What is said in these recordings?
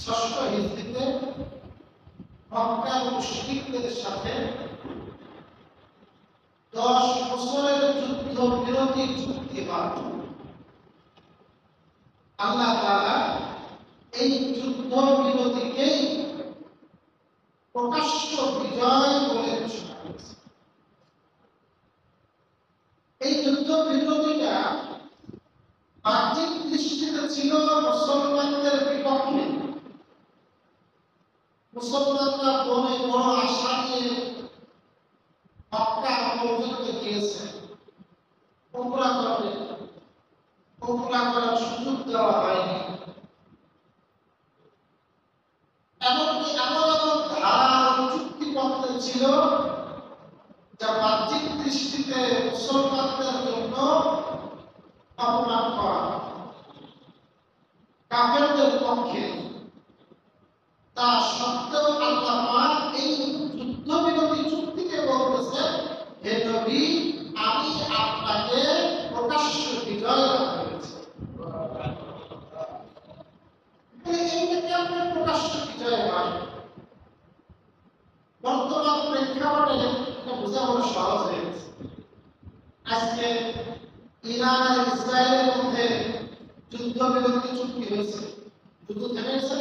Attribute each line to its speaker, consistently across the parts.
Speaker 1: ষষ্ঠ হিজরিতে মক্কার মুশরিকদের সাথে 10 বছরের যুদ্ধ বিরতি চুক্তি হয়। আল্লাহ তাআলা এই যুদ্ধ বিরতিকেই প্রকাশ্য বিজয় বলে ঘোষণা করেছেন। এই যুদ্ধ বিরতিটা বাহ্যিক দৃষ্টিতে ছিল মুসলমানদের বিপক্ষে। মুসলমানরা বড় আশা নিয়ে মক্কা পর্যন্ত গিয়েছে, উমরা করার সুযোগ দেওয়া হয়নি। এমনকি এমন ধারা চুক্তিপত্র ছিল যা বাহ্যিক দৃষ্টিতে মুসলমানদের জন্য অপমান করা, কাফেরদের পক্ষে। তা সত্ত্বেও আল্লাহ পাক এই যুদ্ধবিরতি চুক্তিকে বলতেছেন, হে নবী, আমি আপনাকে প্রকাশ্য বিজয় দান করেছি। এইটাকে আপনি প্রকাশ্য বিজয় হয়। বর্তমান প্রেক্ষাপটে এটা বোঝা বড় সহজ হয়ে গেছে। আজকে ইরান আর ইসরায়েলের মধ্যে যুদ্ধবিরতি চুক্তি হয়েছে। যুদ্ধ থেমে গেছে।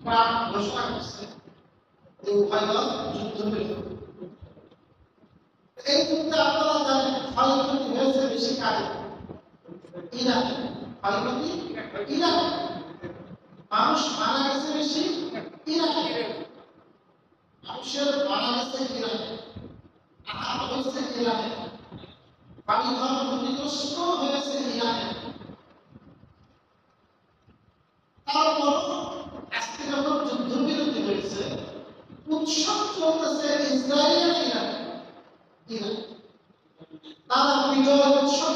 Speaker 1: ট্রাম্প ঘোষণা করছে যে উভয় দল যুদ্ধবিরতি। এই যুদ্ধে আপনারা জানেন ক্ষয়ক্ষতি হয়েছে বেশি কাজে ইরান, ক্ষয়ক্ষতি ইরান, মানুষ মারা গেছে বেশি ইরানে, মানুষের মারা গেছে ইরানে, আহত হয়েছে ইরানে, বাড়িঘর ক্ষতিগ্রস্ত হয়েছে ইরানে। তারপর আজকে যখন যুদ্ধবিরতি হয়েছে, উৎসব চলতেছে ইসরায়েল আর ইরান। তারা বিজয় উৎসব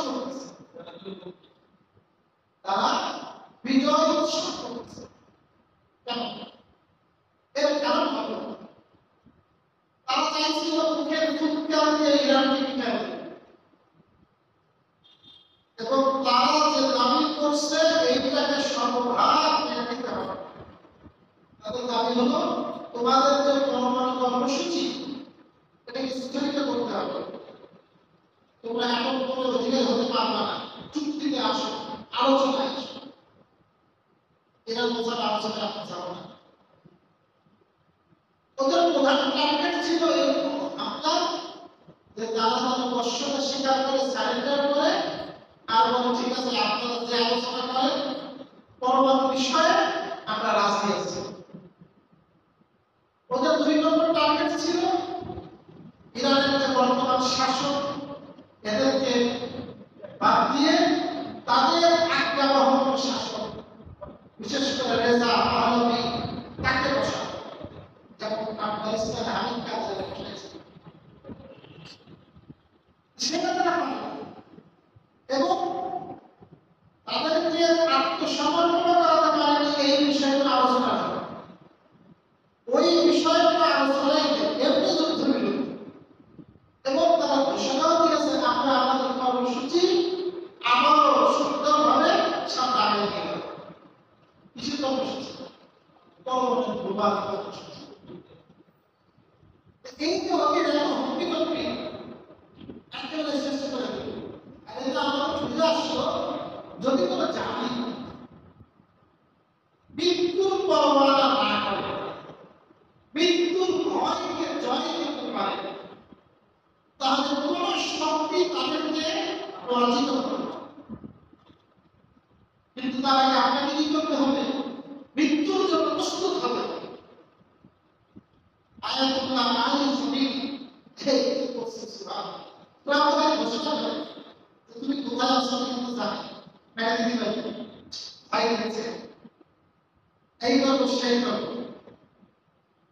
Speaker 1: করতেছে, কেন? এর কারণ হলো তারা চাইছিল মুখের ফুৎকার দিয়ে ইরানকে পিটাবে, এবং তারা যে দাবি করছে এইটাকে সর্বভাগ মেনে নিতে হবে। তাদের দাবি হলো, তোমাদের যে পরমাণু কর্মসূচি এটাকে স্থগিত করতে হবে। তোমরা এখন কোনো অধীনে হতে পারবে না, চুক্তিতে আসো, আলোচনায় আসো। এরা বোঝার আলোচনায় আপনি যাবো না। ওদের প্রধান টার্গেট ছিল এরকম হামলা, যে তারা যেন কষ্টটা স্বীকার করে সারেন্ডার করে আর বলে, ঠিক আছে আপনারা যে আলোচনা করেন পরমাণু বিষয়ে আমরা রাজি আছি। ওদের 2 নম্বর টার্গেট ছিল ইরানের যে বর্তমান শাসক এদেরকে বাদ দিয়ে তাদের আজ্ঞাবহ শাসক, বিশেষ করে রেজা পাহলভি, তাকে বসানো, যেমন আফগানিস্তানে হামিদ কারজাই বসাইছে। সেটা তারা পারে এবং তাদেরকে আত্মসমর্পণ করাতে পারেনি এই বিষয়গুলো আলোচনা করে। ওই বিষয়গুলো আলোচনায় এমনি যুদ্ধবিরতি, এবং তারা ঘোষণাও দিয়েছে আমরা আমাদের কর্মসূচি আবারও সুন্দরভাবে সামনে আগে নিয়ে যাব। কিসের কর্মসূচি? পরমাণু গ্লোবাল কর্মসূচি। এই যে ওকে হুমকি টুমকি একেবারে শেষ করে দিল। আর এটা আমরা বুঝে আসলো, যদি কোনো জাতি মৃত্যুর পরোয়া না করে, মৃত্যুর ভয়কে জয় করতে পারে, তাহলে কোন শক্তি তাদেরকে পরাজিত করবে। কিন্তু তার আগে আপনাকে কি করতে হবে? মৃত্যুর জন্য প্রস্তুত হবে। আয়াতুল্লাহ আলাইহিস সালাম এই করছে সুবহানাল্লাহ। প্রার্থনায় ঘোষণা করে যে তুমি কোথায় আছো কিন্তু জানি, মেরে দিতে পারি ভাই দিচ্ছে, এই করবো সেই করবো।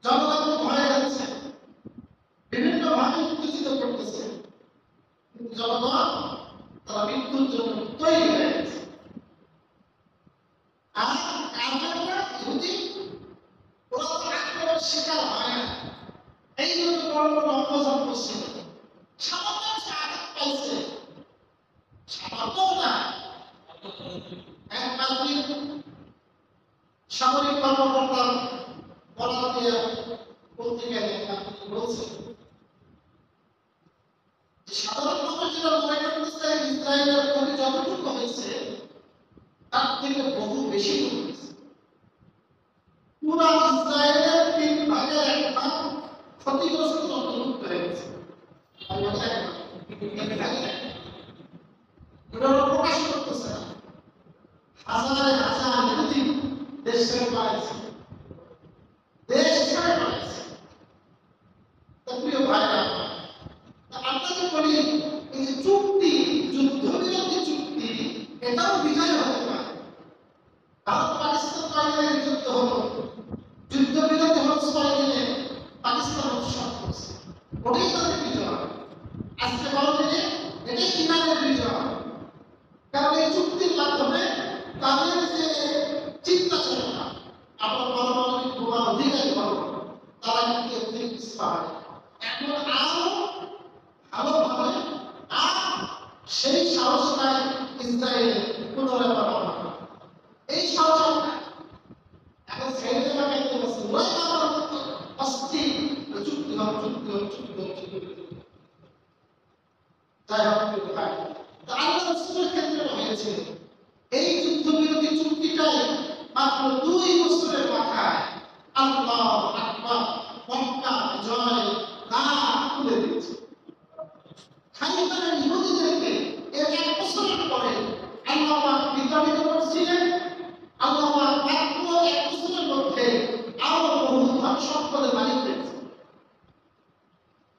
Speaker 1: জনগণ ভয় যাচ্ছে, বিভিন্ন ভাবে উত্তেজিত করতেছে, কিন্তু জনগণ তারা মৃত্যুর জন্য তৈরি হয়ে গেছে। আর কাফেররা ইহুদি ওরা তো আক্রমণের শিকার হয় না, এই জন্য বড় বড় অপজন করছে। সামান্য আঘাত পাইছে, সামান্য না, এক বালতি সামরিক কর্মকর্তার বরাত দিয়ে পত্রিকায় বলছেন যে সাধারণ মানুষ যেটা মনে করতেছে ইসরায়েলের ক্ষতি যতটুকু হয়েছে তার থেকে বহু বেশি হয়েছে। পুরা ইসরায়েলের 3 ভাগের 1 ভাগ ক্ষতিগ্রস্ত অন্তর্ভুক্ত হয়ে গেছে। এটা প্রকাশ করতেছে না। হাজারে হাজার ইহুদি দেশ ছেড়ে পালাইছে, দেশ ছেড়ে পালাইছে। প্রিয় ভাইরা, আমরা যে বলি এই যে চুক্তি, যুদ্ধবিরতি চুক্তি, এটাও বিজয় হতে পারে। ভারত পাকিস্তান 6 দিনের যুদ্ধ হলো, যুদ্ধবিরতি হলো 6 দিনে, পাকিস্তান উৎসব করছে, ওটাই তাদের বিজয়। আজকে বড় দিনে এটাই ইরানের বিজয়। কারণ এই চুক্তির মাধ্যমে তাদের যে চিন্তা চেতনা, আমরা পারমাণবিক বোমার অধিকারী হব, তারা কিন্তু এর থেকে পিছু পাবে। এখন আরো ভালোভাবে আর সেই সাহস নাই ইসরায়েলের পুনরায় পাঠানো। এই সাহস এখন ছেড়ে দেওয়া কেন বলছে ওই আমার অস্থির চুক্তি হোক, চুক্তি হোক, চুক্তি হোক, চুক্তি হোক। তাই হোক আল্লাহ রাসূলের ক্ষেত্রে হয়েছে এই যুদ্ধবিরতি চুক্তিটাই মাত্র 2 বছরের মাথায় আল্লাহু আকবার মক্কা বিজয় না খুলে দিয়েছে। খাইবারের ইহুদিদেরকে এর 1 বছরের পরে আল্লাহ পাক বিতাড়িত করেছিলেন। আল্লাহ পাক মাত্র 1 বছরের মধ্যে আরো বহু ধন সম্পদের মালিক হয়েছে।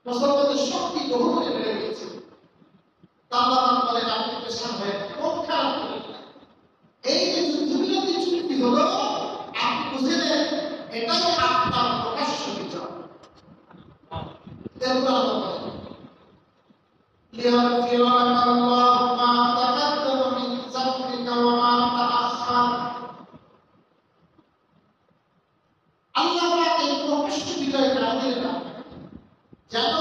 Speaker 1: মুসলমানদের শক্তি বহুগুণে বেড়ে গেছে। আল্লাহ পাক বলেন আপনি পেশান হয়ে কোন খারাপ করেন। এই যে যুদ্ধবিরতি চুক্তি হলো, আপনি বুঝে নেন এটাই আপনার প্রকাশ্য বিজয়। এরপর আল্লাহ বলেন লিয়াগফির লাকা আল্লাহু মা তাকাদ্দামা মিন যামবিকা ওয়া মা তাআখার। আল্লাহ পাক এই প্রকাশ্য বিজয় না দিলেন না, যেন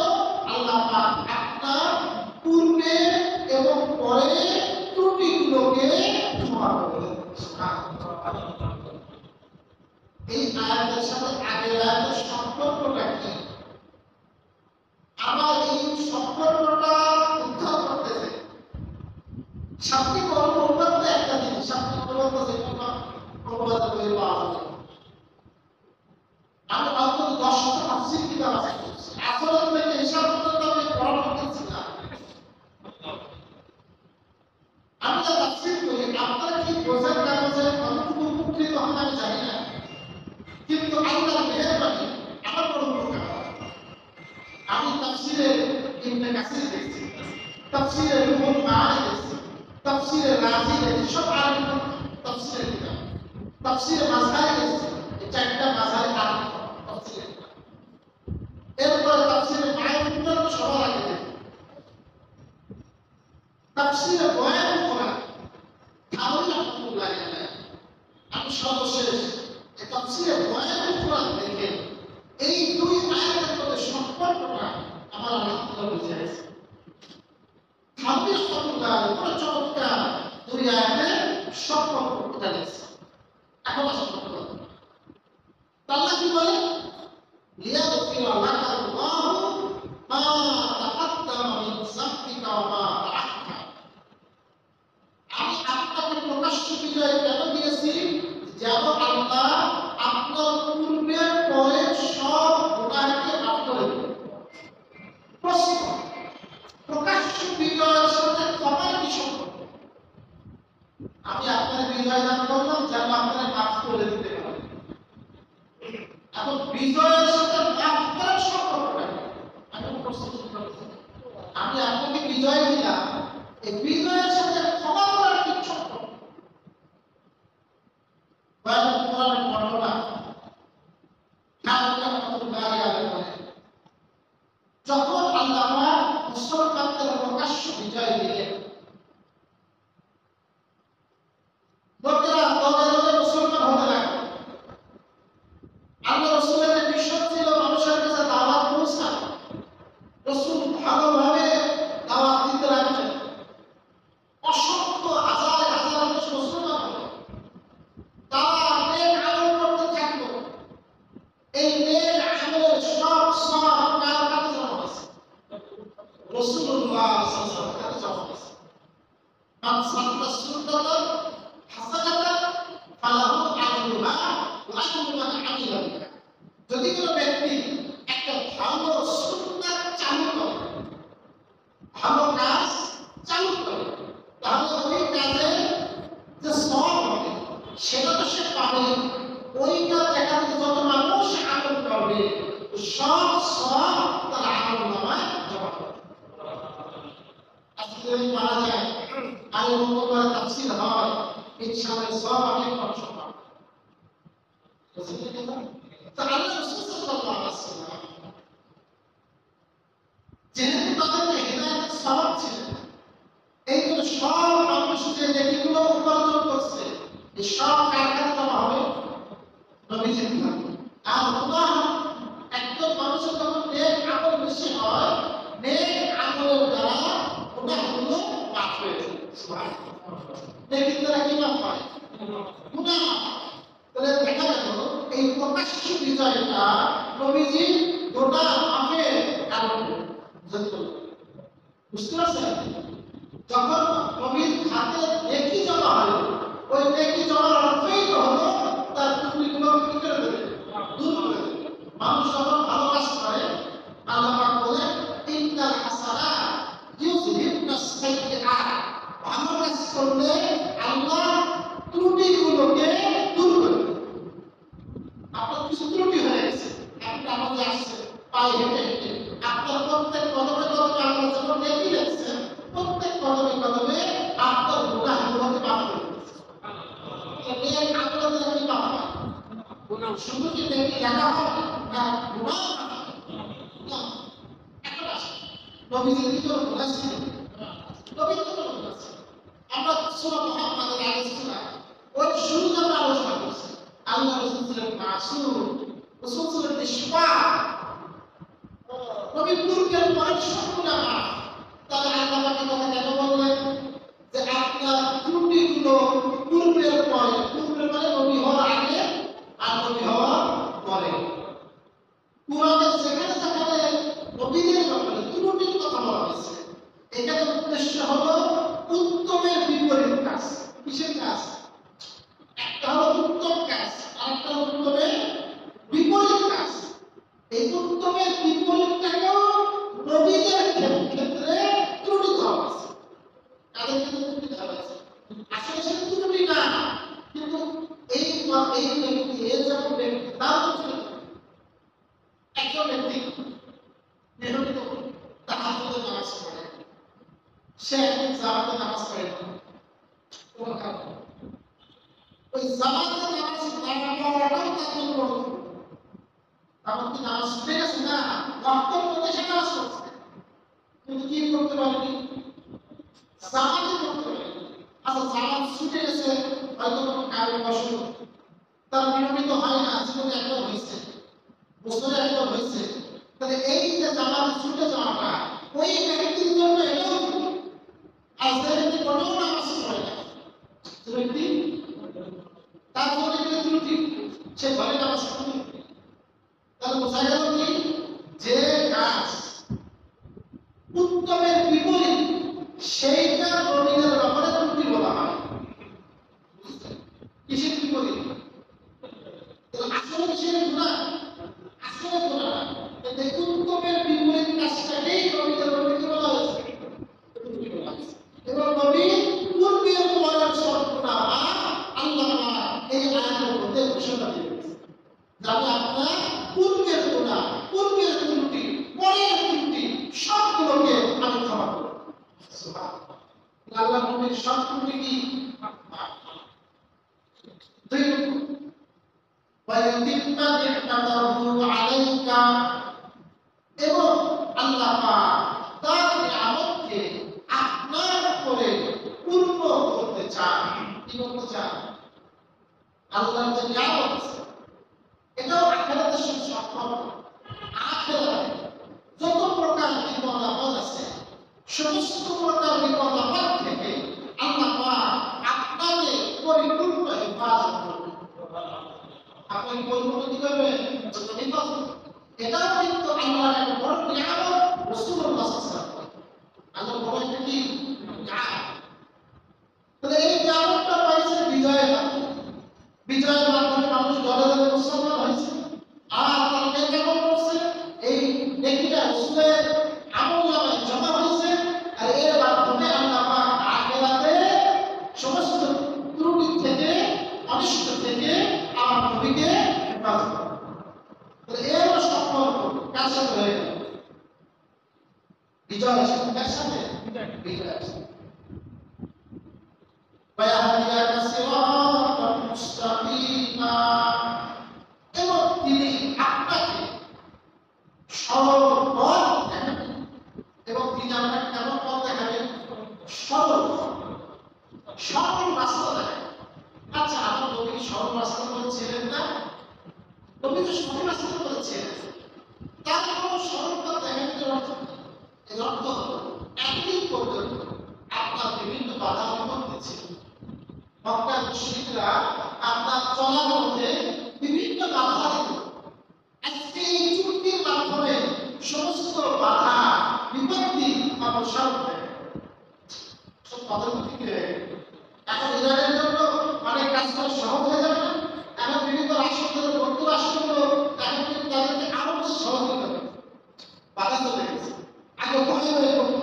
Speaker 1: আল্লাহ পাক আপনার পূর্বে এবং পরে ত্রুটিগুলোকে ক্ষমা করে দেন। এই আয়াতের সাথে আগের আয়াতের সম্পর্কটা কি? আবার এই সম্পর্কটা উদ্ধার করতে চাই। সাতটি কর্মবাদ একটা জিনিস, সাতটি কর্মবাদ যে কর্মবাদ বলে পাওয়া যায়। আমি অন্তত 10টা তাফসীর কিতাব আছে, আসলে থেকে হিসাব করতে আমি পড়া করতেছি না। আমি যা তাফসীর করি আপনারা কি বোঝেন না বোঝেন কতটুকু উপকৃত হন আমি জানি না, কিন্তু আল্লাহর মেহেরবানি আমার বড় উপকার। আমি তাফসীরে ইবনে কাসির দেখছি, তাফসীরে রুহুল মাআনি দেখছি, তাফসীরে রাজি দেখছি, সব আরবি তাফসীরের কিতাব। তাফসীরে মাযহারি দেখছি, এই 4টা মাযহারি আরবি তাফসীরের কিতাব। এরপরে তাফসীরে মাআনি তো সবার আগে দেখি। তাফসীরে বয়ান কোরআন থানভী রাহমাতুল্লাহি আলাইহি, আমি সর্বশেষ এই তাফসীরে বয়ান কোরআন দেখে এই 2 আয়াতের মধ্যে সম্পর্কটা আমার আল্লাহ বুঝে গেছে। থানভী রাহমাতুল্লাহি বড় চমৎকার 2 আয়াতের সম্পর্ক বুঝে গেছে। এখন আসুন আল্লাহ কি বলে লিয়াগফির লাকা আল্লাহু মা তাকাদ্দামা মিন যামবিকা ওয়া মা তাআখার। আমি আপনাকে প্রকাশ্য বিজয় কেন দিয়েছি? যেন আল্লাহ আপনার পূর্বে পরে সব গুনাহকে মাফ করে দেন। প্রশ্ন, প্রকাশ্য বিজয়ের সাথে ক্ষমার কি সম্পর্ক? আমি আপনার বিজয় দান করলাম যেন আপনার মাফ করে দিতে পারেন। এখন বিজয়ের সাথে মাফ করার সম্পর্কটা আমি প্রশ্ন করছি। আমি আপনাকে বিজয় দিলাম, এই বিজয়ের সাথে ক্ষমা করার কি সম্পর্ক? কোরআনের বর্ণনা যখন আল্লাহ মুসলমানদের প্রকাশ্য বিজয় দিলেন, লোকেরা দলে দলে মুসলমান হতে লাগলো। আল্লাহ রাসূলের মিশন ছিল মানুষের কাছে দাওয়াত পৌঁছানো। রাসূল ভালোভাবে দাওয়াত দিতে লাগলেন। যদি কোনো ব্যক্তি একটা ভালো সুন্নাত চালু করে, ভালো কাজ চালু করে, তাহলে ওই কাজে যে সওয়াব হবে সেটা তো সে পাবে। ওইটা দেখাতে যত মানুষ আমল করবে সব সওয়াব তার আমলনামায় জমা হবে। আজকে যদি মারা যায় আর মঙ্গলবার তাফসীর হয়, ইনশাআল্লাহ সওয়াব অনেক অংশ পাবে। তো আল্লাহ রাসূল সাল্লাল্লাহু আলাইহি ওয়াসাল্লাম যেহেতু তাদের হিদায়াতের সওয়াব ছিল, এইগুলো সব মানুষ যে যেগুলো উপার্জন করছে এই সব কারখানা জমা হবে নবীজির নামে। আর উদাহরণ, একজন মানুষের যখন নেক আমল বেশি হয়, নেক আমলের দ্বারা গুনাহগুলো মাফ হয়ে যায়। সুবহানাল্লাহ। নেকির দ্বারা কি মাফ হয়? গুনাহ মাফ হয়। তাহলে দেখা গেল এই প্রকাশ্য বিজয়টা নবীজি গোটা মাফের কারণ। বুঝতে পারছেন? যখন নবীর হাতে নেকি জমা হয়, ওই নেকি জমার অর্থই তো হলো তার ত্রুটিগুলো কি করে দেবে? দূর করে দেবে। মানুষ যখন ভালো কাজ করে, আল্লাহ পাক বলেন ইন্নাল হাসানাত ইউযহিবনাস সাইয়্যাত, ভালো কাজ করলে আল্লাহ ত্রুটিগুলোকে দূর করে দেবে। আপনার কিছু ত্রুটি হয়ে গেছে, আপনি আমাদের আসছেন পায়ে হেঁটে হেঁটে, আপনার প্রত্যেক কদমে কদমে আল্লাহ যখন নেকি লেখছেন, প্রত্যেক কদমে কদমে আপনার গুনাহগুলোকে মাফ করে দিয়েছে। নেক আমলের দ্বারা কি মাফ হয়? গুনাহ শুধু কি নেকি লেখা হয় না গুনাহ মাফ হয়? না। এখন আসেন নবীজির কি কোনো গুনাহ ছিল? নবীর তো কোনো গুনাহ ছিল। আমরা সূরা মুহাম্মাদের আগের সূরা ওই শুরুতে আমরা আলোচনা করছি, আল্লাহ রাসূল ছিলেন মাসুম, রাসূল ছিলেন নিষ্পাপ, নবীর পূর্বের পরের সব গুনাহ মাফ। তাহলে আল্লাহ পাক কথা কেন বললেন যে আপনার ত্রুটিগুলো পূর্বের পরে, পূর্বের মানে নবী হওয়ার আগে আর নবী হওয়ার পরে। কুরআনের যেখানে যেখানে নবীদের ব্যাপারে ত্রুটির কথা বলা হয়েছে, এখানে উদ্দেশ্য হলো উত্তমের বিপরীত কাজ। কিসের কাজ? একটা হলো উত্তম কাজ, আরেকটা হলো উত্তমের বিপরীত কাজ। এই উত্তমের বিপরীতটাকেও নবীদের ক্ষেত্রে ত্রুটি ধরা হয়েছে। তাদের ক্ষেত্রে ত্রুটি ধরা হয়েছে। আসলে সেটা ত্রুটি না, কিন্তু এই ব্যক্তি, এই যেমন ব্যক্তি, তার ত্রুটি। একজন ব্যক্তি নিয়মিত তাহাজ্জুদের নামাজ পড়ে, সে একদিন জামাতে নামাজ পড়ে না, কোনো কারণে ওই জামাতে নামাজ না পড়াটাও তার জন্য বড় ত্রুটি। এমনকি নামাজ ছুটে গেছে না, রক্তের মধ্যে সে নামাজ পড়ছে, কিন্তু কি করতে পারেনি? জামাতে করতে পারেনি। আচ্ছা, জামাত ছুটে গেছে হয়তো কোনো কারণবশত, তার নিয়মিত হয় না, জীবনে একবার হয়েছে, বছরে একবার হয়েছে, তাহলে এই যে জামাতে ছুটে যাওয়াটা ওই ব্যক্তির জন্য এটাও ত্রুটি। আর যে ব্যক্তি কোনোও নামাজ পড়ে না, যে ব্যক্তি, তার জন্য এটা ত্রুটি, সে ঘরে নামাজ পড়ে। তাহলে বোঝা গেল কি, যে কাজ উত্তমের বিপরীত সেইটা নবীদের ব্যাপারে ত্রুটি বলা হয়। কিসের বিপরীত? আসলে কিসের গুনাহ? আসলে গুনাহ না, কিন্তু উত্তমের বিপরীত কাজটাকেই নবীদের ব্যাপারে বলা হয়েছে ত্রুটি বলা হয়েছে। এবং নবী পূর্বের পরের সব গুনাহ আল্লাহ এই আয়াতের মধ্যে ঘোষণা দিয়েছে, যাতে আপনার পূর্বের গুনাহ, পূর্বের ত্রুটি, পরের ত্রুটি সবগুলোকে আমি ক্ষমা করব। সুবহানাল্লাহ। আল্লাহ নবীর সব ত্রুটি কি? দুই নম্বর, ওয়ায়ুতিম্মা নি'মাতাহু আলাইকা, এবং আল্লাহ পাক তার নিয়ামতকে আপনার উপরে পূর্ণ করতে চান। কি করতে চান? আল্লাহর যে নিয়ামত আছে এটাও আখিরাতের সাথে সম্পর্ক। আখিরাতে যত প্রকার বিপদ আপদ আছে, সমস্ত প্রকার বিপদ আপদ থেকে আল্লাহ পাক আপনাকে পরিপূর্ণ হেফাজত করবেন। আপনি পরিপূর্ণ কি করবেন? হেফাজত। এটাও কিন্তু আল্লাহর একটা বড় নিয়ামত। রাসূলুল্লাহ সাল্লাল্লাহু আলাইহি ওয়াসাল্লাম আল্লাহর বড় একটা কি নিয়ামত। তাহলে এই নিয়ামতটা পাইছে বিজয়ের মাধ্যমে। বিজয়ের মাধ্যমে মানুষ দলে দলে মুসলমান হয়েছে, আর তারা কেমন করছে, এই নেকিটা রাসূলের আমলনামায় জমা হয়েছে, আর এর মাধ্যমে আল্লাহ পাক আখিরাতে সমস্ত ত্রুটি থেকে, অনিষ্ট থেকে আমার নবীকে হেফাজত করে। তাহলে এর সম্পর্ক কার সাথে হয়ে গেল? বিজয় কার সাথে? বিজয় ওয়াহদিয়াকা সিরাতাল মুস্তাকিমা, এবং তিনি আপনাকে সরল পথ দেখাবেন। এবং তিনি আপনাকে কেমন পথ দেখাবেন? সরল সরল রাস্তা দেখাবেন। আচ্ছা, আমার নবী সরল রাস্তা বলেছিলেন না? নবী তো সরল রাস্তা বলেছিলেন, তারপর সরল পথ দেখানোর অর্থ এর অর্থ একদিন পর্যন্ত আপনার বিভিন্ন বাধা বিপত্তি ছিল। মক্কার মুশরিকরা আপনার চলার মধ্যে বিভিন্ন বাধা দিত। আজকে এই চুক্তির মাধ্যমে সমস্ত বাধা বিপত্তি অবসান হয়। সব পদ্ধতি কি এখন ইরানের জন্য অনেক কাজটা সহজ হয়ে যাবে না? এখন বিভিন্ন রাষ্ট্রগুলো, বন্ধু রাষ্ট্রগুলো এখন কিন্তু তাদেরকে আরো সহজ হয়ে যাবে। বাধা চলে গেছে, আগে ভয় হয়ে পড়তো।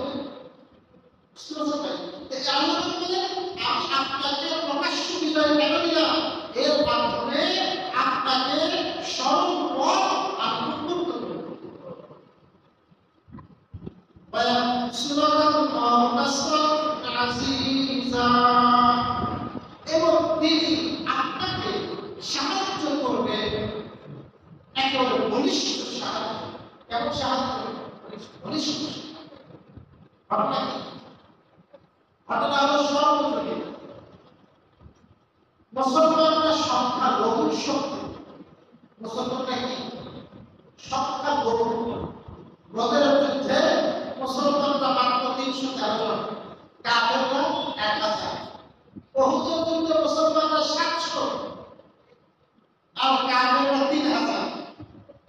Speaker 1: আমি আপনাকে প্রকাশ্য বিজয় কেন দিলাম? এর মাধ্যমে আপনাকে সরল পথ উন্মুক্ত করে এবং তিনি আপনাকে সাহায্য করবে, একেবারে বলিষ্ঠ সাহায্য। কেমন সাহায্য? বলিষ্ঠ। ঘটনা কি? ঘটনা হলো সর্বযুগে মুসলমানরা সংখ্যা লঘু শক্তি। মুসলমানরা কি সংখ্যা লঘু? বদরের যুদ্ধে মুসলমানরা মাত্র 313 জন, কাফেররা 1000। উহুদের যুদ্ধে মুসলমানরা 700 আর কাফেররা 3000।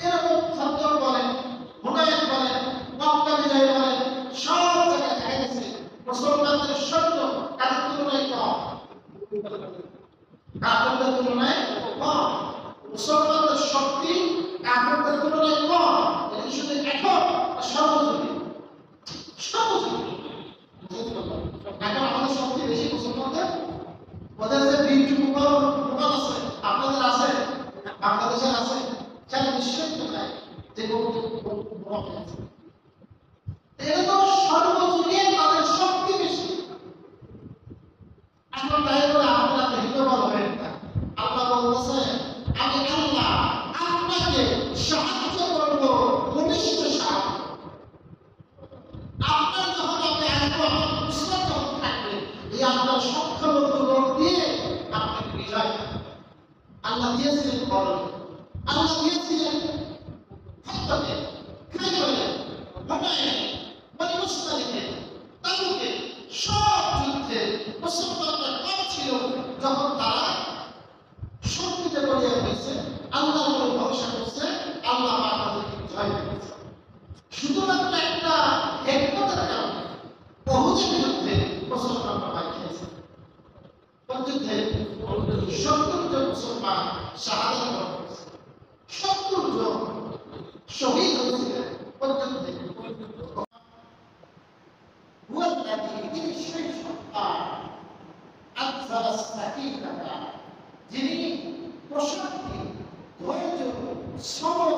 Speaker 1: এরকম খন্দক বলেন, হুনাইন বলেন, মক্কা বিজয় বলেন, সব জায়গায় দেখা গেছে মুসলমানদের সৈন্য কাদের তুলনায় কম, কাফেরদের তুলনায় কম। মুসলমানদের শক্তি কাফেরদের তুলনায় কম। এটি শুধু এখন সর্বযুগে সর্বযুগে এখন আমাদের শক্তি বেশি মুসলমানদের। ওদের যে বিদ্যু মোবাইল আছে, আপনাদের আছে, বাংলাদেশের আছে, সেটা নিশ্চয়ই কোথায় যে আছে। এটা তো সর্বযুগে তাদের শক্তি বেশি। এখন তাই বলে আপনারা হিন্দুবল হবেন না। আল্লাহ বলতেছে, আমি আল্লাহ আপনাকে সাহায্য করব, ঘনিষ্ঠ সাহায্য। আপনার যখন আপনি আসবো, আপনার মুসলিম যখন থাকবে, এই আপনার সংখ্যালঘু লোক দিয়ে আপনাকে বিজয় আল্লাহ দিয়েছিলেন। বলেন আল্লাহ দিয়েছিলেন খন্দকে, খাইবরে, হুনাইনে, বনি মুসতালিকে, তাবুকে, সব যুদ্ধে মুসলমানরা কম ছিল। যখন তারা শক্তিতে পড়ে হয়েছে, আল্লাহর উপর ভরসা করছে, আল্লাহ তাদেরকে জয় করেছে। শুধুমাত্র একটা হেকমতের কারণে উহুদের যুদ্ধে মুসলমানরা ভয় খেয়েছে। কোন যুদ্ধে? 70 জন মুসলমান শাহাদাত বরণ করেছে। 70 জন শহীদ হয়েছিলেন কোন যুদ্ধে? তিনি সেই সত্তা আনজালা সাকিনাতা, যিনি প্রশান্তি, ধৈর্য, সবর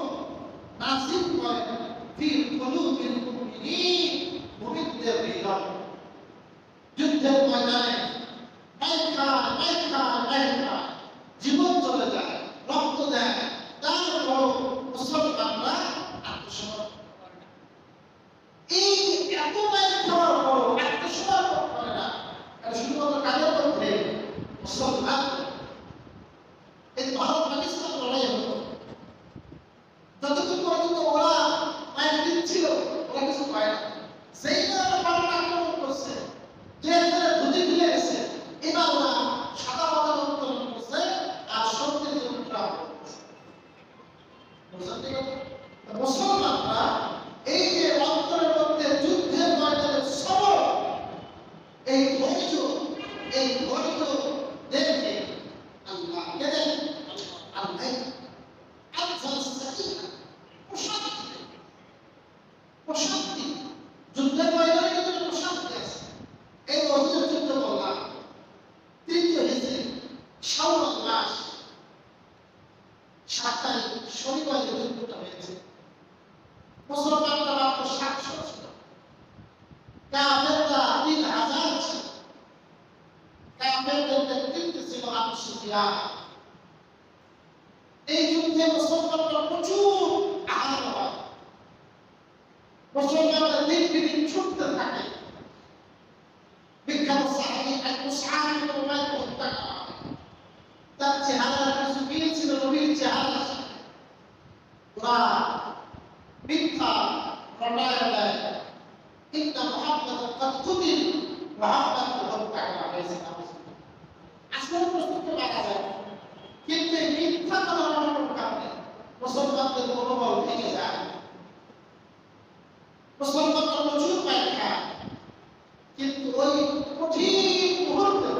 Speaker 1: নাযিল করেন ফি কুলুবিল মুমিনিন, মুমিনদের হৃদয়ে। যুদ্ধের ময়দানে জীবন চলে যায়, রক্ত দেয়, তারপর মুসলমানরা আত্মসমর্পণ করে না। এই এত মাইল খাওয়ার পর আত্মসমর্পণ করে না, শুধুমাত্র কাদের মধ্যে? মুসলমান। এই ভারত পাকিস্তান লড়াই হতো, যতক্ষণ পর্যন্ত ওরা মাইল দিচ্ছিল, ওরা কিছু পায় না। সেই না পাল্টা আক্রমণ করছে, যে ধুতি খুলে গেছে, এবার ওরা সাদা পাতা উত্তোলন করছে আর শক্তির জন্য মুসলমানরা এই যে অন্তরের মধ্যে যুদ্ধের ময়দানে সবর, এই ধৈর্য দেখে আল্লাহ আল্লাহ আনজালা সাকিনা প্রশান্তি যুদ্ধের ময়দানে কিন্তু প্রশান্তি আছে। এই অভিযোগ যুদ্ধ করলাম তৃতীয় হিজরি শাওয়াল মাস 7 তারিখ শনিবার যুদ্ধটা হয়েছে। মুসলমানরা মাত্র 700 ছিল, কাফেররা 3000 ছিল। কাফেরদের নেতৃত্বে ছিল আবু সুফিয়ান। এই যুদ্ধে মুসলমানরা প্রচুর আহত হয়। মুসলমানরা দিন দিন ছুটতে থাকে। বিখ্যাত সাহাবী মুসআব ইবনে উমাইর হত্যা করা হয়। তার চেহারার কিছু মিল ছিল নবীর চেহারার সাথে। ওরা মিথ্যা রটায় দেয়, ইন্না মুহাম্মাদান কাদ কুতিল, মুহাম্মাদকে হত্যা করা হয়েছে। আসলে প্রস্তুতি মারা যায়, কিন্তু এই মিথ্যা কথা বলার কারণে মুসলমানদের মনোবল ভেঙে যায়। মুসলমানরা প্রচুর পায় খায়, কিন্তু ওই কঠিন মুহূর্তে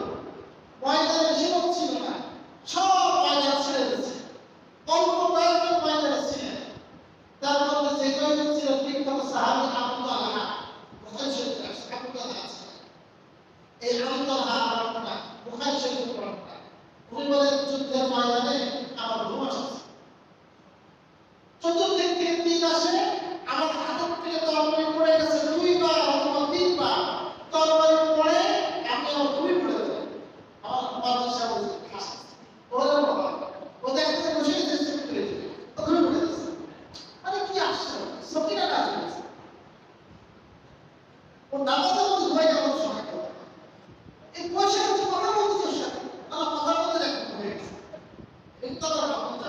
Speaker 1: ময়দানে শিরক ছিল না, সব ময়দান ছেড়ে দিচ্ছে। অল্প কয়েকজন ময়দানে ছিলেন, তার মধ্যে যে কয়েকজন ছিল বিখ্যাত সাহাবী আবু তালহা। বুখারী শরীফে আছে আবু তালহা আছে। এই আবু তালহা ঘটনা বুখারী শরীফের ঘটনা। উনি বলেন যুদ্ধের ময়দানে আমার ঘুম আসছে, চতুর্দিক থেকে তীর আসে, আমার হাতের থেকে তরবারি পড়ে গেছে 2 বার অথবা 3 বার। তরবারি পড়ে আমি আমার ঘুমিয়ে পড়ে যাই। আমার বাদশা বলছে ওরে বাবা, ও দেখতে বসে গেছে, ঘুমিয়ে পড়ে গেছে। আরে কি আসছে, সকিনা না আসছে, ও নামাজের মধ্যে ঘুমাই যাওয়ার সময় এই পয়সা হচ্ছে কথা বলতে সাথে আমার কথার মধ্যে দেখতে হয়ে গেছে। এই কথা বলতে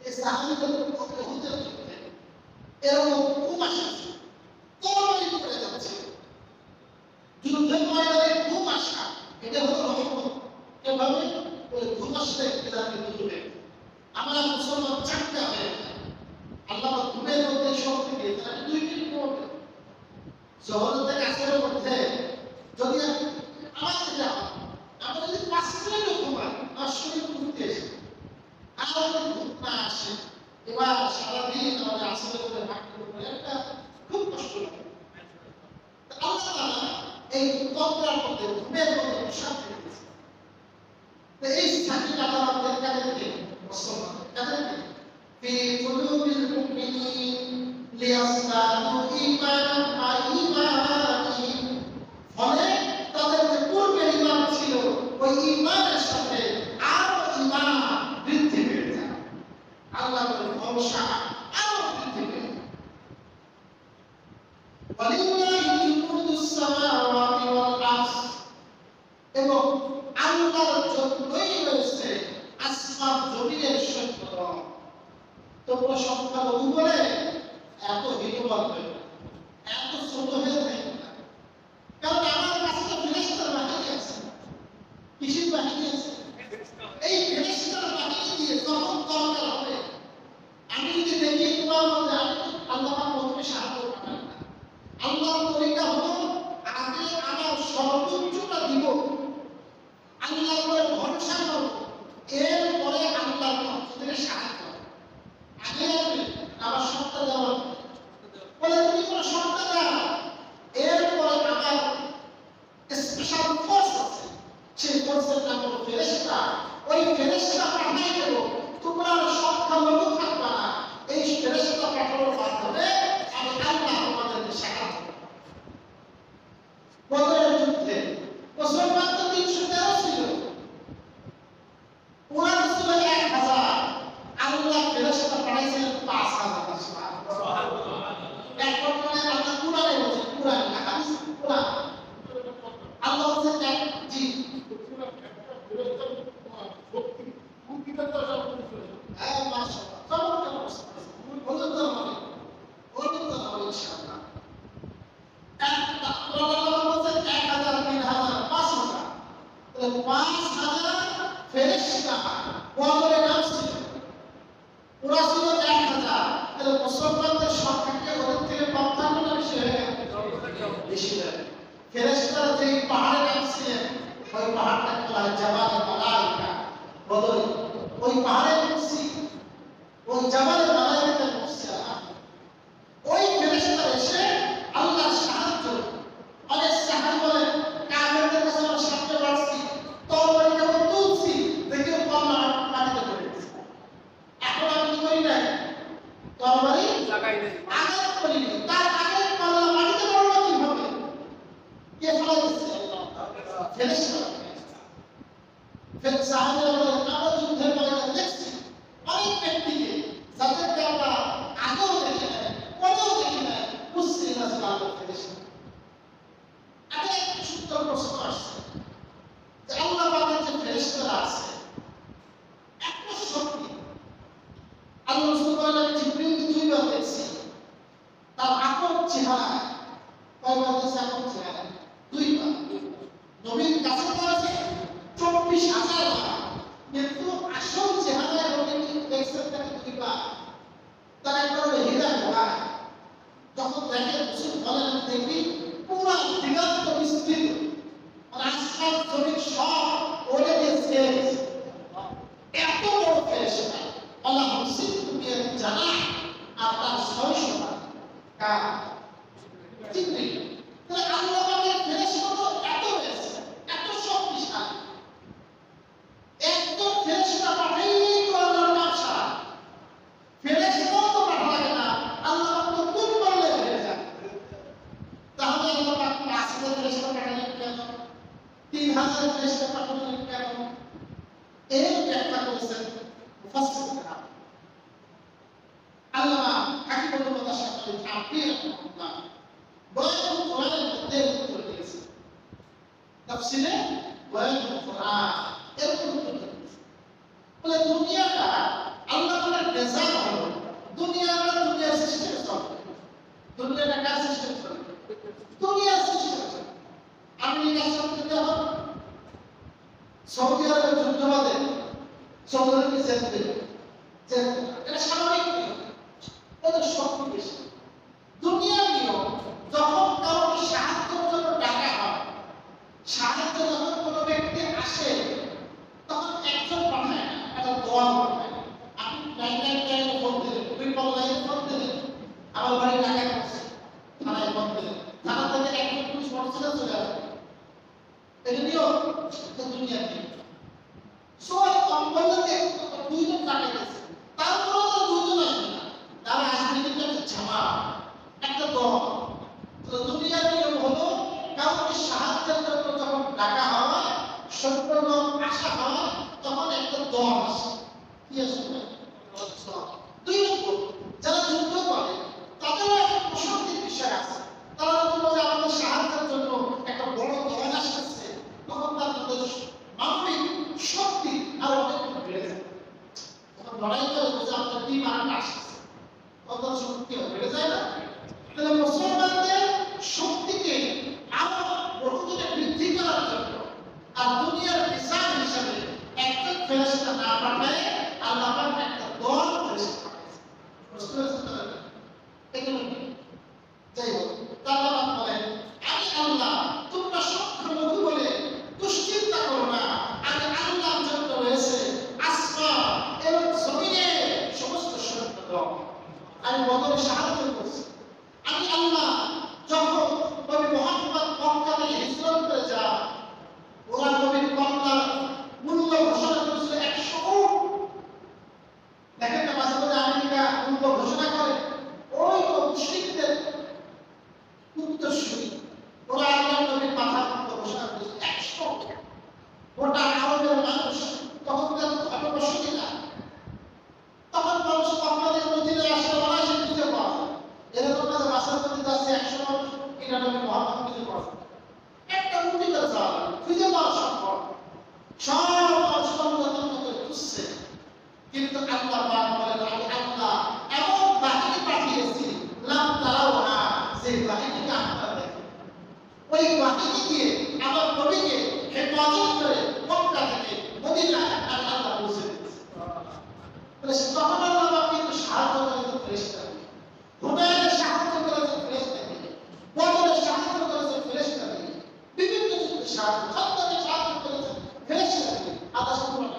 Speaker 1: এই সাহাবীদের পক্ষে হতে এরকম ঘুম আসছে, তরবারি পড়ে যাচ্ছে। যুদ্ধের ময়দানে ঘুম আসা এটা হলো রহমত। কিভাবে ওই ঘুম আসলে এটাকে বুঝবে। আমরা মুসলমান চারটা হয়ে যায়, আল্লাহ ঘুমের মধ্যে শক্তি দিয়ে তারা 2 মিনিট ঘুমাবে। জহর থেকে আসরের মধ্যে যদি আমার থেকে আমরা যদি 5 মিনিটও ঘুমাই, আমার শরীর ঘুমতে এসে আর যদি ঘুম না আসে, এবার সারাদিন আমাদের আসলে করে ভাগতে হবে, একটা খুব কষ্ট লাগে। আল্লাহ তাআলা এই তন্ত্রের মধ্যে ঘুমের মধ্যে শান্তি দিয়েছে। তো এই শান্তি আল্লাহ আমাদের কাদেরকে মুসলমান কাদেরকে ফি কুলুবিল মুমিনিন লিয়াসদাদু ঈমানান মা ঈমানিহিম, ফলে তাদের যে পূর্বের ঈমান ছিল ওই ঈমানের সাথে আরো ঈমান বৃদ্ধি পেয়ে যায়। আল্লাহর ভরসা আরো বৃদ্ধি পেয়ে যায়। ওয়ালিল্লাহি জুনুদুস সামাওয়াতি ওয়াল আরদ, এবং আল্লাহর জন্যই রয়েছে আসমান জমিনের সৈন্যদল। তোমরা সংখ্যালঘু বলে এত হীনবল হয়ে না, এত ছোট হয়ে থাকে না। কারণ আমার কাছে তো ফেরেশতার বাহিনী আছে, কিসের বাহিনী আছে? এই ফেরেশতার বাহিনী দিয়ে যখন দরকার হবে, আমি যদি দেখি তোমার মধ্যে আল্লাহ প্রথমে সাহায্য পাঠান না। আল্লাহর তরিকা হলো আগে আমার সর্বোচ্চটা দিব, আল্লাহর উপরে ভরসা করব, এরপরে আল্লাহর পক্ষ থেকে সাহায্য। আগে আমার সত্তা দেওয়া বলে তুমি কোনো সত্তা দাও, এরপরে আমার স্পেশাল ফোর্স আছে, সেই ফোর্সের নাম হলো ফেরেশতা। ওই ফেরেশতা পাঠাই দেব, তোমরা সংখ্যালঘু থাকবা না। এই ফেরেশতা পাঠানোর মাধ্যমে আমি আল্লাহ তোমাদেরকে সাহায্য করব। বদরের যুদ্ধে মুসলমান তো 313 ছিল, ওরা ছিল 1000, আল্লাহ ফেরেশতা পাঠাইছিলেন 5000। সুবহানাল্লাহ। এখন মানে আল্লাহ কুরআনে বলেছে, কুরআন না হাদিস, কুরআন আল্লাহ বলেছে জি হ্যাঁ মাশাআল্লাহ, চমৎকার অবস্থা বলুন তো মানে বলুন তো ইনশাআল্লাহ। একটা আল্লাহ বলেছে 1000 3000 5000, তাহলে 5000 ফেরেশতা বদরে নামছিল, ওরা ছিল 1000। তাহলে মুসলমানদের সংখ্যাকে ওদের থেকে কম থাকবে না বেশি হয়ে গেল? বেশি হয়ে গেল। ফেরেশতারা যে পাহাড়ে নামছিলেন, ওই পাহাড়টাকে বলা হয় জাবাল মালাইকা। জাবালের মালাইকাতুল মুরসালা ওই ফেরেশতা এসে আল্লাহর সাহায্য অনেক সাহাবী বলেন কাফেরদের কাছে আমরা সামনে বাড়ছি তরবারি যখন তুলছি দেখে কল্লা মাটিতে পড়ে গেছে। এখন আমি কি করি নাই তরবারি লাগাই দেই আঘাত করি তার আগে কল্লা মাটিতে পড়লো কিভাবে? কে ফেলাইছে? ফেরেশতা। সাহাবীরা বলেন আমরা যুদ্ধের ময়দানে দেখছি অনেক ব্যক্তিকে যাদেরকে আমরা আগেও দেখি নাই পরেও দেখি নাই মুসলিম আছে আল্লাহ ফেরেশতা। এখন একটা সুন্দর প্রশ্ন আসছে যে আল্লাহ পাকের যে ফেরেশতারা আছে এত শক্তি আল্লাহ রাসূল বলেন জিবরিল দুইবার দেখছি তার আকর চেহারা কয়বার দেখছে? আকর চেহারা দুইবার। নবীর কাছে তো আছে 24,000 বার কিন্তু আসল চেহারায় নবী দেখছেন তাকে দুইবার। তার একবার হৃদয় ভরা যখন দেখে রাসূল বলেন দেখি পুরো দিগন্ত বিস্তৃত আর আসমান জমিন সব ওরে গেছে। এত বড় ফেরেশতা আল্লাহ মুসিদ তুমি জানা আপনার 600 বার কার জিবরিল। তাহলে আল্লাহ পাকের ফেরেশতা তো এত হয়েছে এত শক্তিশালী এত ফেরেশতা পাঠাইলেই তো আল্লাহর ব্যবসা। ফেরেশতা তো পাঠা লাগে না আল্লাহ তো কোন বললে হয়ে যায়। তাহলে আল্লাহ পাক 5,000 ফেরেশতা পাঠালেন কেন? 3,000 ফেরেশতা পাঠালেন কেন? এর ব্যাখ্যা করেছেন মুফাসসিররা। আল্লামা হাকিমুল মুতাশাফি থাফসীর রাহিমাহুল্লাহ বয়ানুল কোরআনের মধ্যে উত্তর দিয়েছেন। তাফসীরে বয়ানুল কোরআন এর উত্তর দিয়েছেন। বলে দুনিয়াটা আল্লাহ তাআলার ডিজাইন হলো দুনিয়ার সিস্টেমে চলে। দুনিয়াটা কার সিস্টেম চলে? দুনিয়ার সিস্টেমে চলে। আমেরিকার সাথে যখন সৌদি আরবের যুদ্ধ বাদে সৌদি আরবকে জিতবে এটা স্বাভাবিক নিয়ম, ওদের শক্তি বেশি। দুনিয়ার নিয়ম যখন কাউকে সাহায্যের জন্য ডাকা হয়, সাহায্য যখন কোনো ব্যক্তি আসে তখন একজন পাঠায় না, একটা দল পাঠায়। আপনি 999 ফোন দিলেন, ট্রিপল লাইনে ফোন দিলেন, আমার বাড়ি টাকা করছে, থানায় ফোন দিলেন, থানা থেকে একজন পুলিশ মোটরসাইকেল চলে আসবে। এটা নিয়ম, এটা দুনিয়ার নিয়ম। সবাই কম্পালসারি দুইজন টাকা গেছে, তারপরেও তো দুইজন আসবে না, তারা আসবে কিন্তু একটা ঝামা, একটা দল। তো দুনিয়ার নিয়ম হলো কাউকে সাহায্যের জন্য যখন ডাকা হয়, সম্পূর্ণ আশা হয়, তখন একটা দল আসে। কি আসবে? দুই রকম। যারা যুদ্ধ করে তাদেরও একটা প্রশান্তির বিষয় আছে। তারা যখন বলে আমাদের সাহায্যের জন্য একটা বড় দল আসতেছে, তখন তাদের মানবিক শক্তি আর অনেক বেড়ে যায়। তখন লড়াই করে যে আমাদের টিম আর আসতেছে, তখন শক্তি বেড়ে যায় না? তাহলে মুসলমানদের শক্তিকে আরো বহুগুণে বৃদ্ধি করার জন্য আর দুনিয়ার মিসাল হিসাবে একজন ফেরেশতা না পাঠায় আল্লাহ পাক একটা দল ফেরেশতা পাঠাইছেন। বুঝতে পেরেছেন? এগুলো যাই হোক, আল্লাহ পাক বলেন আমি আল্লাহ তোমরা সংখ্যালঘু বলে দুশ্চিন্তা করো না। আমি আল্লাহর জন্য রয়েছে আসমান এবং জমিনে সমস্ত সৈন্যদল। আমি বদরে সাহায্য করছি। আমি আল্লাহ যখন নবী মুহাম্মদ মক্কা থেকে হিজরত করে যান, ওরা নবীর কন্যার মূল্য ঘোষণা করেছিল 100 কোটি। দেখেন না মাঝে মাঝে আমেরিকা মূল্য ঘোষণা করে, ওই মুশরিকদের উত্তরসূরি ওরা আল্লাহ নবীর মাথার মূল্য ঘোষণা করেছিল 100 কোটি। গোটা আরবের মানুষ তখন তাদের বসতি না, তখন মানুষ মক্কাদের মদিনায় আসলে অনায়াসে খুঁজে পাওয়া যায়। এরকম না যে বাসার মধ্যে যাচ্ছে 100 মানুষ এটা নবী মুহাম্মদ খুঁজে পাওয়া যায়। একটা মুঠি করে যাওয়া খুঁজে পাওয়া সম্ভব। সব মানুষ তন্নতন্ন করে খুঁজছে, কিন্তু আল্লাহ পাক বলেন আমি আল্লাহ এমন বাহিনী পাঠিয়েছি লাম তারাওহা, যে বাহিনীকে আপনারা দেখেন। ওই বাহিনী দিয়ে আমার নবীকে হেফাজত করে মক্কা থেকে মদিনায় আল্লাহ পৌঁছে দিয়েছে। তখন আল্লাহ পাক কিন্তু সাহায্য করেছেন ফেরেশতাকে, হুনাইনের সাহায্য করেছেন ফেরেশতাকে, বদরের সাহায্য করেছেন ফেরেশতাকে, বিভিন্ন যুদ্ধে সাহায্য, খন্দকের সাহায্য করেছেন ফেরেশতাকে। আল্লাহ সম্পূর্ণ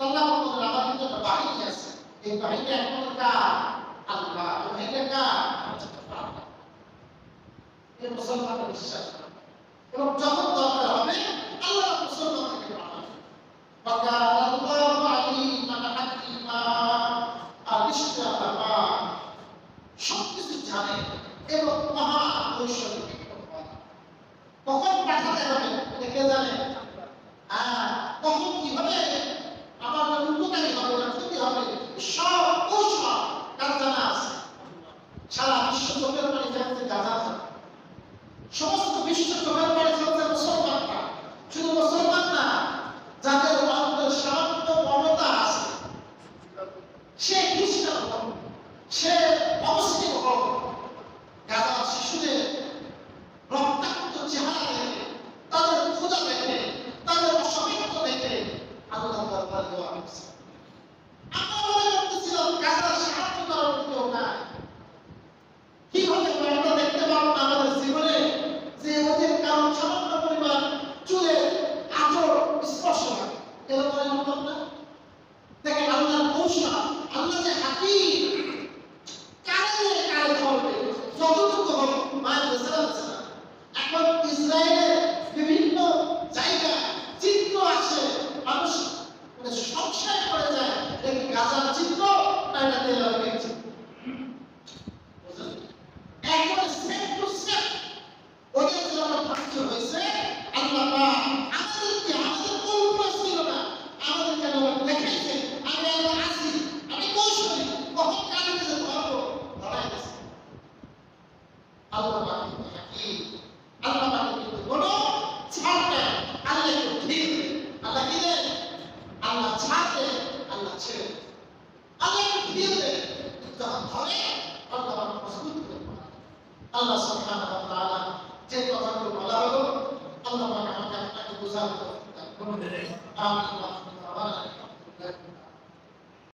Speaker 1: আল্লাহ বলেন আমার কিন্তু একটা বাহিনী আছে, এই বাহিনী একমাত্র কার? আল্লাহ। এই বাহিনী কার? এই মুসলমানের বিশ্বাস এবং যখন দরকার হবে আল্লাহ মুসলমানকে পাঠাবেন। وكان الله عليما حكيما আলিশতামা সবকিছু জানে এবং মহা ঐশ্বরিক কখন পাঠাতে হবে কে জানে? কখন কিভাবে আমার উপকারী হবে না ক্ষতি হবে সব কৌশল তার জানা আছে। সারা বিশ্ব চোখের পানি ফেলতে গাজা সমস্ত বিশ্ব চোখের পানি ফেলতে মুসলমানরা, শুধু মুসলমান না, যাদের অন্তর শান্ত মমতা আছে, সে খ্রিস্টান হোক, সে অমুসলিম হোক, গাজার শিশুদের রক্তাক্ত চেহারা দেখে, তাদের ক্ষুধা দেখে, তাদের অসহায়ত্ব দেখে আল্লাহ দরবারে দোয়া করছে। আমরা মনে করতেছিলাম গাজার সাহায্য করার কেউ নাই। কিভাবে আমরা দেখতে পাবো আমাদের জীবনে যে ওদের কারণ সামান্য পরিমাণ চুলে আচর স্পর্শ হয়, এরকম মনে না? দেখেন আল্লাহর কৌশল, আল্লাহ যে হাকিম, কারে কারে ধরবে যতটুকু হবে মায়ের বেচারা বেচারা। এখন ইসরায়েলের বিভিন্ন জায়গায় চিত্র আসে, মানুষ সংশয় করে যায় দেখি গাজার চিত্র না এটা তেল আবিবের চিত্র। একবার সেম টু সেম ওদের জন্য ধ্বংস হয়েছে। আল্লাহ আমাদেরকে আমাদের কল্পনা ছিল না, আমাদেরকে আল্লাহ দেখাইছে আমি আল্লাহ আছি, আমি কৌশলী, কখন কানে যে ধরবো ধরাই গেছে। আল্লাহ হাকিম, আল্লাহ কিন্তু কোনো ছাড় দেয়, আল্লাহ একটু ঠিক দেয়। আল্লাহ কি দেয়? আল্লাহ ছাড় দেয়, আল্লাহ ছেড়ে দেয়। আল্লাহ একটু ঠিক দেয়, যখন ধরে আল্লাহ মজবুত করে। আল্লাহ সুবহানাহু ওয়া তাআলা যে কথাগুলো বলা হলো আল্লাহ আমাকে আপনাকে বোঝার তৌফিক দান করুন। আমিন।